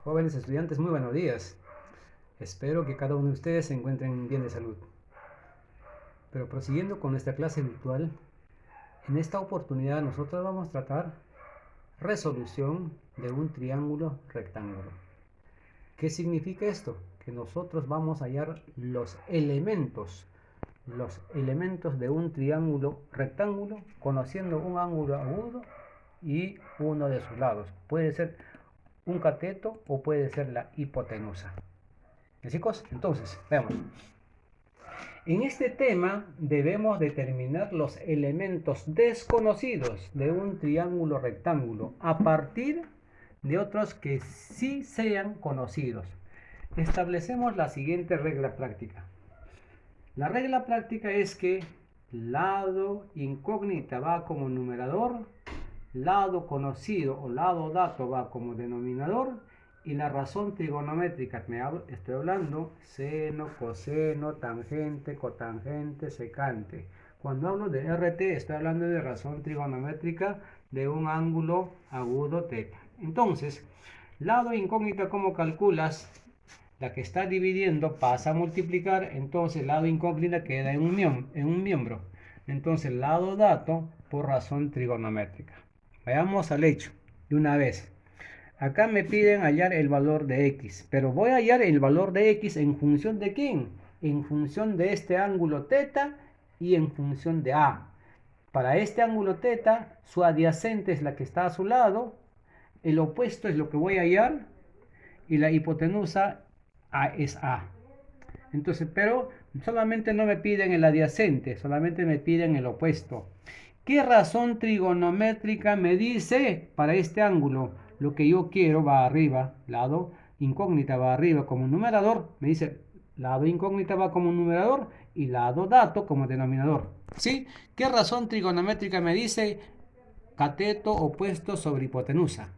Jóvenes estudiantes, muy buenos días. Espero que cada uno de ustedes se encuentren bien de salud. Pero prosiguiendo con nuestra clase virtual, en esta oportunidad nosotros vamos a tratar resolución de un triángulo rectángulo. ¿Qué significa esto? Que nosotros vamos a hallar los elementos de un triángulo rectángulo conociendo un ángulo agudo y uno de sus lados. Puede ser un cateto o puede ser la hipotenusa. Chicos, entonces, veamos. En este tema debemos determinar los elementos desconocidos de un triángulo rectángulo a partir de otros que sí sean conocidos. Establecemos la siguiente regla práctica. La regla práctica es que lado incógnita va como numerador, lado conocido o lado dato va como denominador, y la razón trigonométrica que estoy hablando, seno, coseno, tangente, cotangente, secante. Cuando hablo de RT estoy hablando de razón trigonométrica de un ángulo agudo θ. Entonces, lado incógnita, ¿cómo calculas? La que está dividiendo pasa a multiplicar, entonces lado incógnita queda en un miembro. Entonces, lado dato por razón trigonométrica. Vayamos al hecho de una vez. Acá me piden hallar el valor de x, pero voy a hallar el valor de x en función de quién, en función de este ángulo θ y en función de a. Para este ángulo θ, su adyacente es la que está a su lado, el opuesto es lo que voy a hallar y la hipotenusa es a. Entonces, pero solamente no me piden el adyacente, solamente me piden el opuesto. ¿Qué razón trigonométrica me dice para este ángulo? Lo que yo quiero va arriba, lado incógnita va arriba como numerador, me dice lado incógnita va como numerador y lado dato como denominador. ¿Sí? ¿Qué razón trigonométrica me dice? Cateto opuesto sobre hipotenusa.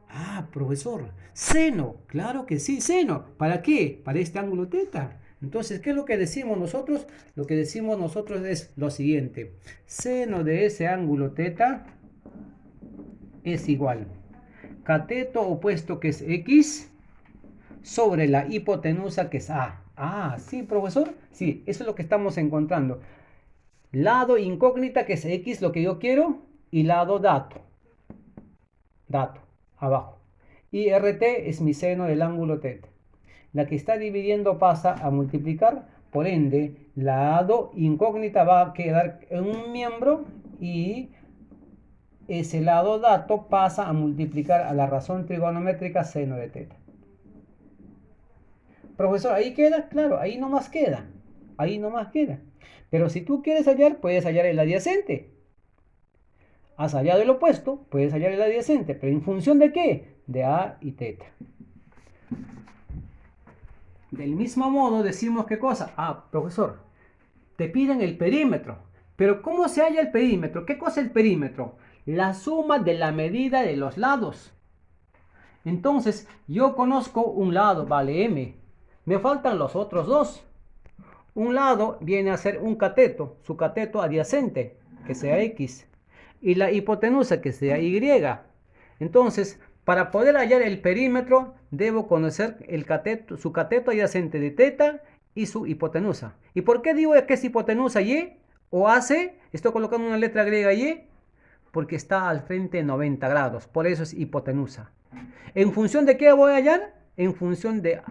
Ah, profesor, seno, claro que sí, seno. ¿Para qué? Para este ángulo θ. Entonces, ¿qué es lo que decimos nosotros? Lo que decimos nosotros es lo siguiente. Seno de ese ángulo θ es igual. Cateto opuesto que es x sobre la hipotenusa que es a. Ah, sí, profesor. Sí, eso es lo que estamos encontrando. Lado incógnita que es x, lo que yo quiero, y lado dato. Dato, abajo. Y RT es mi seno del ángulo θ. La que está dividiendo pasa a multiplicar, por ende, lado incógnita va a quedar en un miembro y ese lado dato pasa a multiplicar a la razón trigonométrica seno de θ. Profesor, ahí queda, claro, ahí nomás queda. Ahí nomás queda. Pero si tú quieres hallar, puedes hallar el adyacente. Has hallado el opuesto, puedes hallar el adyacente. ¿Pero en función de qué? De A y θ. Del mismo modo decimos qué cosa. Ah, profesor, te piden el perímetro. Pero ¿cómo se halla el perímetro? ¿Qué cosa es el perímetro? La suma de la medida de los lados. Entonces, yo conozco un lado, vale m. Me faltan los otros dos. Un lado viene a ser un cateto, su cateto adyacente, que sea x. Y la hipotenusa, que sea y. Entonces, para poder hallar el perímetro, debo conocer su cateto adyacente de θ y su hipotenusa. ¿Y por qué digo que es hipotenusa y o AC? Estoy colocando una letra griega y porque está al frente de 90 grados. Por eso es hipotenusa. ¿En función de qué voy a hallar? En función de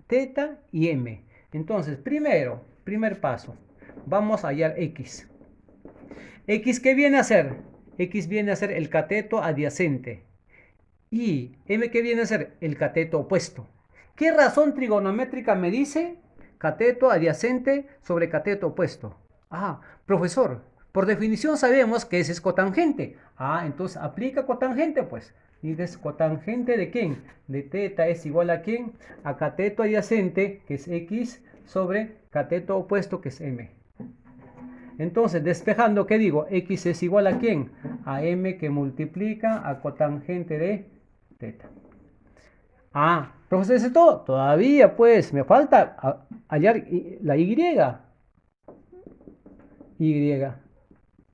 θ y m. Entonces, primer paso, vamos a hallar x. ¿X qué viene a ser? X viene a ser el cateto adyacente. Y M que viene a ser el cateto opuesto. ¿Qué razón trigonométrica me dice? Cateto adyacente sobre cateto opuesto. Ah, profesor, por definición sabemos que ese es cotangente. Ah, entonces aplica cotangente, pues. Y es cotangente de quién? De θ es igual a quién? A cateto adyacente, que es x, sobre cateto opuesto, que es m. Entonces, despejando, ¿qué digo? X es igual a quién? A m que multiplica a cotangente de θ. Ah, profesor, ¿es todo? Todavía, pues, me falta hallar la y. Y.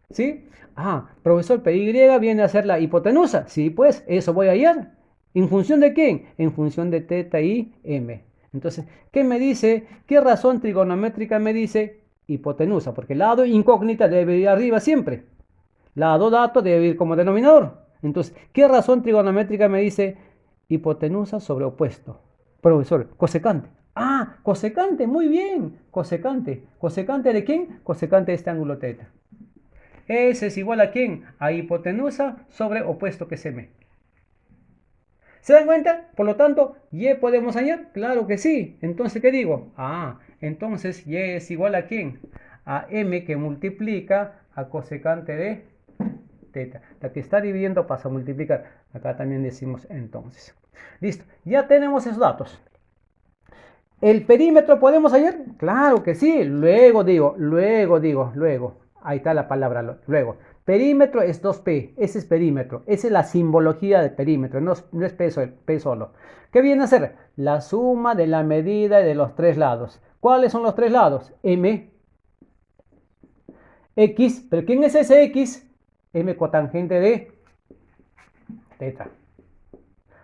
¿Sí? Ah, profesor, pero y viene a ser la hipotenusa. Sí, pues, eso voy a hallar. ¿En función de quién? En función de teta y m. Entonces, ¿qué me dice? ¿Qué razón trigonométrica me dice? Hipotenusa, porque el lado incógnita debe ir arriba siempre. Lado dato debe ir como denominador. Entonces, ¿qué razón trigonométrica me dice? Hipotenusa sobre opuesto. Profesor, cosecante. Ah, cosecante, muy bien. Cosecante. ¿Cosecante de quién? Cosecante de este ángulo teta. S es igual a quién? A hipotenusa sobre opuesto que es m. ¿Se dan cuenta? Por lo tanto, y podemos hallar. Claro que sí. Entonces, ¿qué digo? Ah, entonces y es igual a quién? A m que multiplica a cosecante de teta. La que está dividiendo pasa a multiplicar. Acá también decimos entonces. Listo. Ya tenemos esos datos. ¿El perímetro podemos hallar? Claro que sí. Luego. Ahí está la palabra luego. Perímetro es 2P. Ese es perímetro. Esa es la simbología del perímetro. No es P solo. ¿Qué viene a ser? La suma de la medida de los tres lados. ¿Cuáles son los tres lados? M, X. ¿Pero quién es ese X? M cotangente de teta.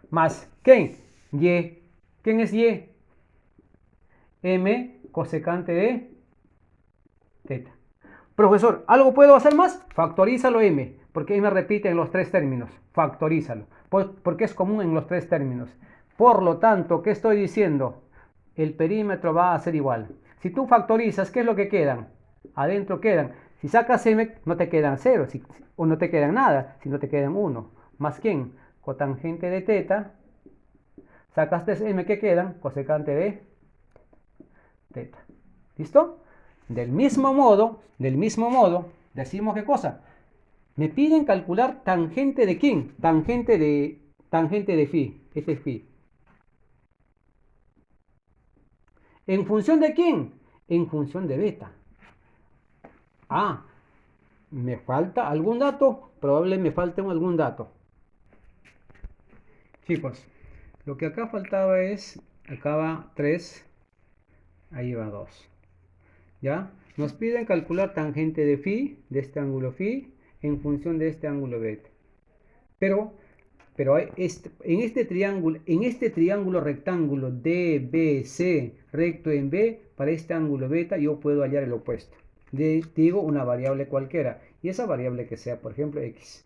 Más, ¿quién? Y. ¿Quién es Y? M cosecante de teta. Profesor, ¿algo puedo hacer más? Factorízalo M, porque M repite en los tres términos. Factorízalo, porque es común en los tres términos. Por lo tanto, ¿qué estoy diciendo? El perímetro va a ser igual. Si tú factorizas, ¿qué es lo que quedan? Adentro quedan. Si sacas M, no te quedan 0, o no te quedan nada, sino te quedan 1. ¿Más quién? Cotangente de teta. Sacaste M, ¿qué quedan? Cosecante de teta. ¿Listo? Del mismo modo, decimos qué cosa. Me piden calcular tangente de quién? Tangente de phi. Este es phi. ¿En función de quién? En función de beta. Ah, me falta algún dato. Probablemente me falte algún dato. Chicos, lo que acá faltaba es, acá va 3, ahí va 2. ¿Ya? Nos piden calcular tangente de phi, de este ángulo phi, en función de este ángulo beta. Pero en este triángulo rectángulo DBC recto en B, para este ángulo beta yo puedo hallar el opuesto. Digo una variable cualquiera, y esa variable que sea, por ejemplo, x.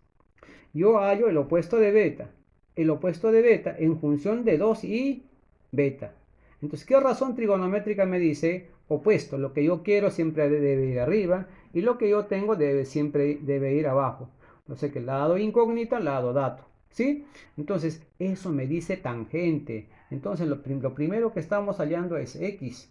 Yo hallo el opuesto de beta. El opuesto de beta en función de 2 y beta. Entonces, ¿qué razón trigonométrica me dice? Opuesto, lo que yo quiero siempre debe ir arriba y lo que yo tengo siempre debe ir abajo. No sé que lado incógnito, lado dato. ¿Sí? Entonces, eso me dice tangente. Entonces, lo primero que estamos hallando es x.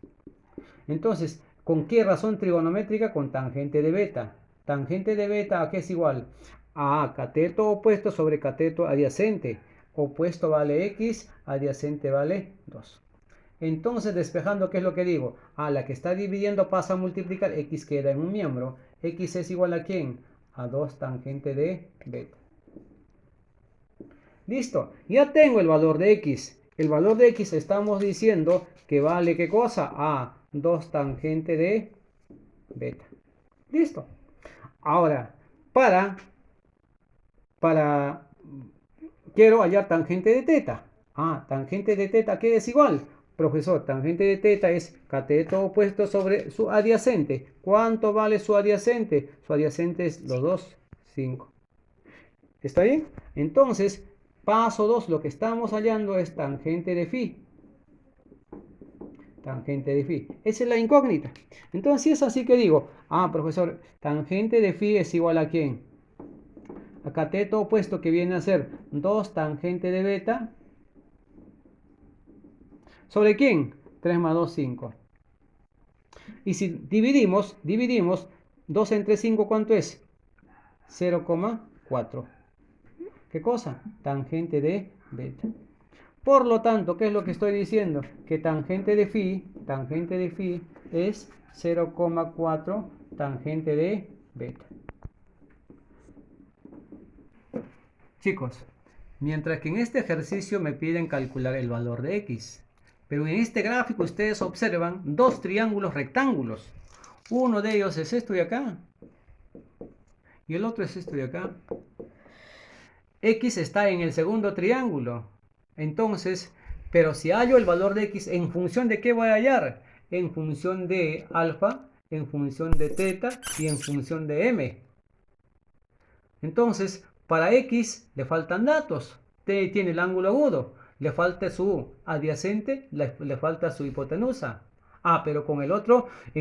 Entonces, ¿con qué razón trigonométrica? Con tangente de beta. Tangente de beta, ¿a qué es igual? A cateto opuesto sobre cateto adyacente. Opuesto vale x, adyacente vale 2. Entonces, despejando, ¿qué es lo que digo? A la que está dividiendo pasa a multiplicar, x queda en un miembro. X es igual a ¿quién? A 2 tangente de beta. Listo, ya tengo el valor de x. El valor de x estamos diciendo que vale ¿qué cosa? A 2 tangente de beta. Listo. Ahora, quiero hallar tangente de teta. Ah, tangente de teta, ¿qué es igual? Profesor, tangente de teta es cateto opuesto sobre su adyacente. ¿Cuánto vale su adyacente? Su adyacente es los 2, 5. ¿Está bien? Entonces, paso 2, lo que estamos hallando es tangente de phi. Tangente de phi. Esa es la incógnita. Entonces, si es así que digo, profesor, tangente de phi es igual a ¿quién? A cateto opuesto que viene a ser 2 tangente de beta. ¿Sobre quién? 3 más 2, 5. Y si dividimos 2 entre 5, ¿cuánto es? 0,4. ¿Qué cosa? Tangente de beta. Por lo tanto, ¿qué es lo que estoy diciendo? Que tangente de phi es 0,4 tangente de beta. Chicos, mientras que en este ejercicio me piden calcular el valor de x, pero en este gráfico ustedes observan dos triángulos rectángulos. Uno de ellos es esto de acá y el otro es esto de acá. X está en el segundo triángulo Entonces, pero si hallo el valor de x, ¿en función de qué voy a hallar? En función de alfa, en función de teta y en función de m. Entonces, para x le faltan datos. T tiene el ángulo agudo, le falta su adyacente, le falta su hipotenusa. Ah, pero con en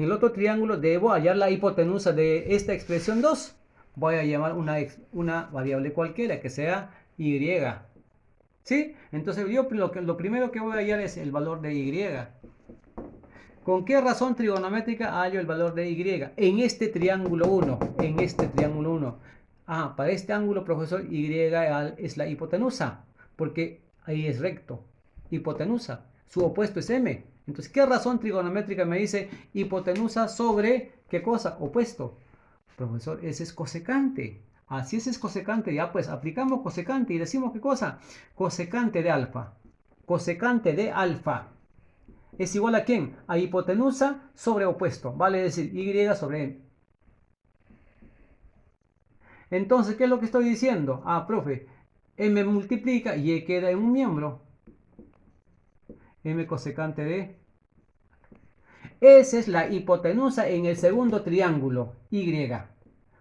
el otro triángulo debo hallar la hipotenusa de esta expresión 2. Voy a llamar una variable cualquiera que sea y. ¿Sí? Entonces yo lo primero que voy a hallar es el valor de y. ¿Con qué razón trigonométrica hallo el valor de y? En este triángulo 1. En este triángulo 1. Ah, para este ángulo, profesor, y es la hipotenusa. Porque ahí es recto. Hipotenusa. Su opuesto es m. Entonces, ¿qué razón trigonométrica me dice hipotenusa sobre qué cosa? Opuesto. Profesor, ese es cosecante. Así es cosecante. Ya pues aplicamos cosecante y decimos qué cosa. Cosecante de alfa. Cosecante de alfa es igual a ¿quién? A hipotenusa sobre opuesto, vale decir y sobre m. Entonces, ¿qué es lo que estoy diciendo? Ah, profe, m multiplica y e queda en un miembro. M cosecante de. Esa es la hipotenusa en el segundo triángulo, y.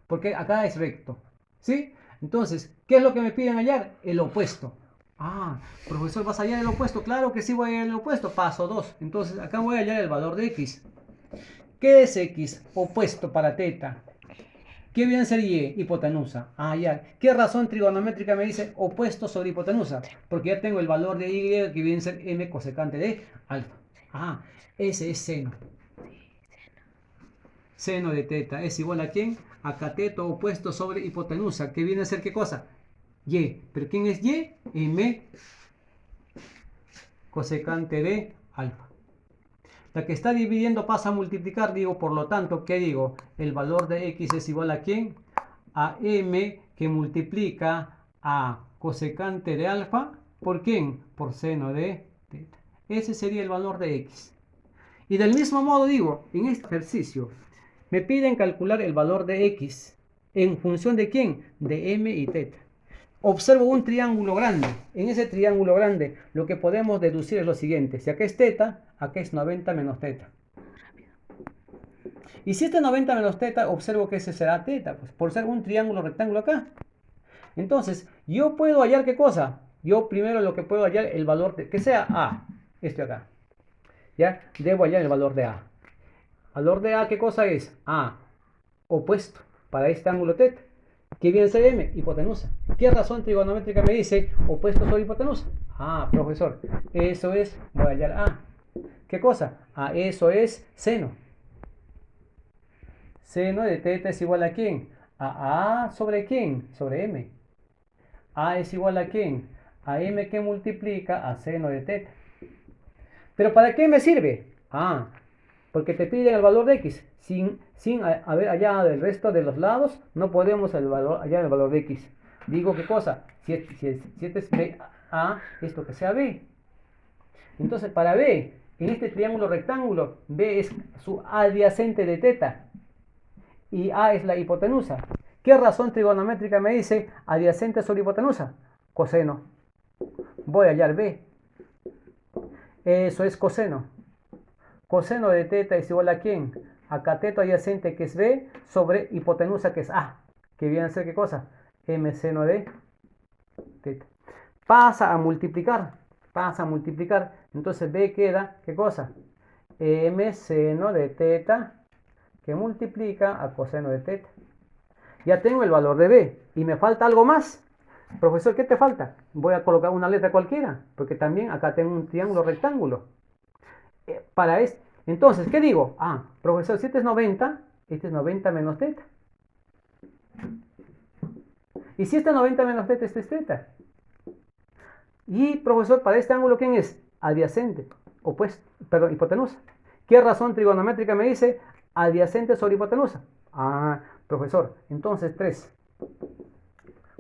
Porque acá es recto. ¿Sí? Entonces, ¿qué es lo que me piden hallar? El opuesto. Ah, profesor, ¿vas a hallar el opuesto? Claro que sí voy a hallar el opuesto. Paso 2. Entonces, acá voy a hallar el valor de x. ¿Qué es x? Opuesto para teta. ¿Qué viene a ser y? Hipotenusa. Ah, ya. ¿Qué razón trigonométrica me dice opuesto sobre hipotenusa? Porque ya tengo el valor de y que viene a ser m cosecante de alfa. Ah, ese es seno. Seno de teta es igual a ¿quién? A cateto opuesto sobre hipotenusa. ¿Que viene a ser qué cosa? Y. ¿Pero quién es y? M cosecante de alfa. La que está dividiendo pasa a multiplicar, digo, por lo tanto, ¿qué digo? El valor de x es igual a ¿quién? A m que multiplica a cosecante de alfa, ¿por quién? Por seno de teta. Ese sería el valor de x. Y del mismo modo digo, en este ejercicio, me piden calcular el valor de x en función de quién? De m y teta. Observo un triángulo grande. En ese triángulo grande lo que podemos deducir es lo siguiente. Si acá es teta, acá es 90 menos teta. Y si este 90 menos teta, observo que ese será teta, pues por ser un triángulo rectángulo acá. Entonces, yo puedo hallar qué cosa. Yo primero lo que puedo hallar el valor de, que sea a, este acá. ¿Ya? Debo hallar el valor de a. Valor de a, ¿qué cosa es? A, opuesto para este ángulo teta. ¿Qué viene a ser m? Hipotenusa. ¿Qué razón trigonométrica me dice opuesto sobre hipotenusa? Ah, profesor, eso es, voy a hallar a. ¿Qué cosa? Ah, eso es seno. Seno de teta es igual a ¿quién? A sobre quién? Sobre m. A es igual a ¿quién? A m que multiplica a seno de teta. ¿Pero para qué me sirve? Ah, porque te piden el valor de x. Sin haber hallado el resto de los lados, no podemos hallar el valor de x. Digo, ¿qué cosa? Si este es b, a, esto que sea b. Entonces, para b, en este triángulo rectángulo, b es su adyacente de teta. Y a es la hipotenusa. ¿Qué razón trigonométrica me dice adyacente sobre hipotenusa? Coseno. Voy a hallar b. Eso es coseno. Coseno de teta es igual a ¿quién? A cateto adyacente que es b sobre hipotenusa que es a. Que viene a ser ¿qué cosa? M seno de teta. Pasa a multiplicar. Pasa a multiplicar. Entonces b queda ¿qué cosa? M seno de teta que multiplica a coseno de teta. Ya tengo el valor de b. Y me falta algo más. Profesor, ¿qué te falta? Voy a colocar una letra cualquiera. Porque también acá tengo un triángulo rectángulo. Para esto. Entonces, ¿qué digo? Ah, profesor, si este es 90 menos teta. Y si este es 90 menos teta, este es teta. Y, profesor, para este ángulo, ¿quién es? Adyacente. Opuesto, perdón, hipotenusa. ¿Qué razón trigonométrica me dice? Adyacente sobre hipotenusa. Ah, profesor, entonces 3.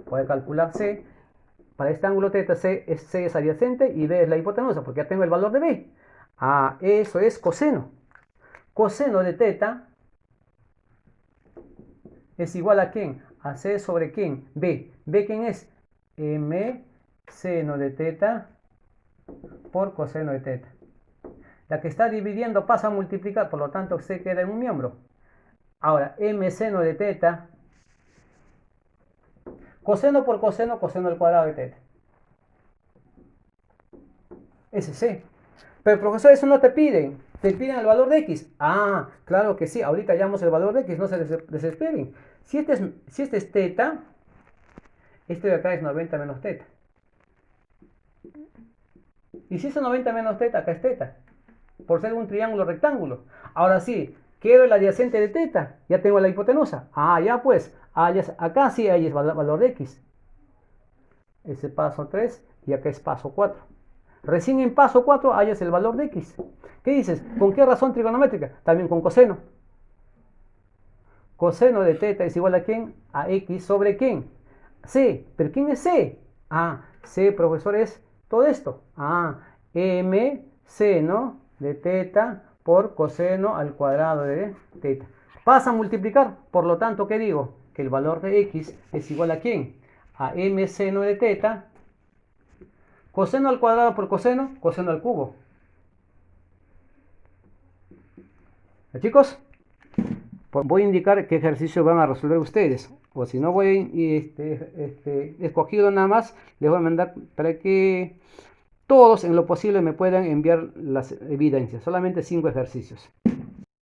Voy a calcular C. Para este ángulo teta, C es adyacente y B es la hipotenusa, porque ya tengo el valor de B. Ah, eso es coseno. Coseno de teta es igual a ¿quién? A C sobre ¿quién? B. ¿B quién es? M seno de teta por coseno de teta. La que está dividiendo pasa a multiplicar, por lo tanto se queda en un miembro. Ahora, m seno de teta, coseno por coseno, coseno al cuadrado de teta. Ese C. Pero profesor, eso no te piden. Te piden el valor de x. Ah, claro que sí. Ahorita hallamos el valor de x. No se desesperen. Si este es teta, este de acá es 90 menos teta. Y si es 90 menos teta, acá es teta. Por ser un triángulo rectángulo. Ahora sí, quiero el adyacente de teta. Ya tengo la hipotenusa. Ah, ya pues. Ah, ya, acá sí hay el valor de x. Ese paso 3 y acá es paso 4. Recién en paso 4 hallas el valor de x. ¿Qué dices? ¿Con qué razón trigonométrica? También con coseno. Coseno de teta es igual a ¿quién? A x sobre ¿quién? C. ¿Pero quién es C? Ah, C, profesor, es todo esto. Ah, m seno de teta por coseno al cuadrado de teta. Pasa a multiplicar. Por lo tanto, ¿qué digo? Que el valor de x es igual a ¿quién? A m seno de teta. Coseno al cuadrado por coseno, coseno al cubo. ¿Ya, chicos? Voy a indicar qué ejercicio van a resolver ustedes. O si no voy escogido nada más, les voy a mandar para que todos en lo posible me puedan enviar las evidencias. Solamente 5 ejercicios.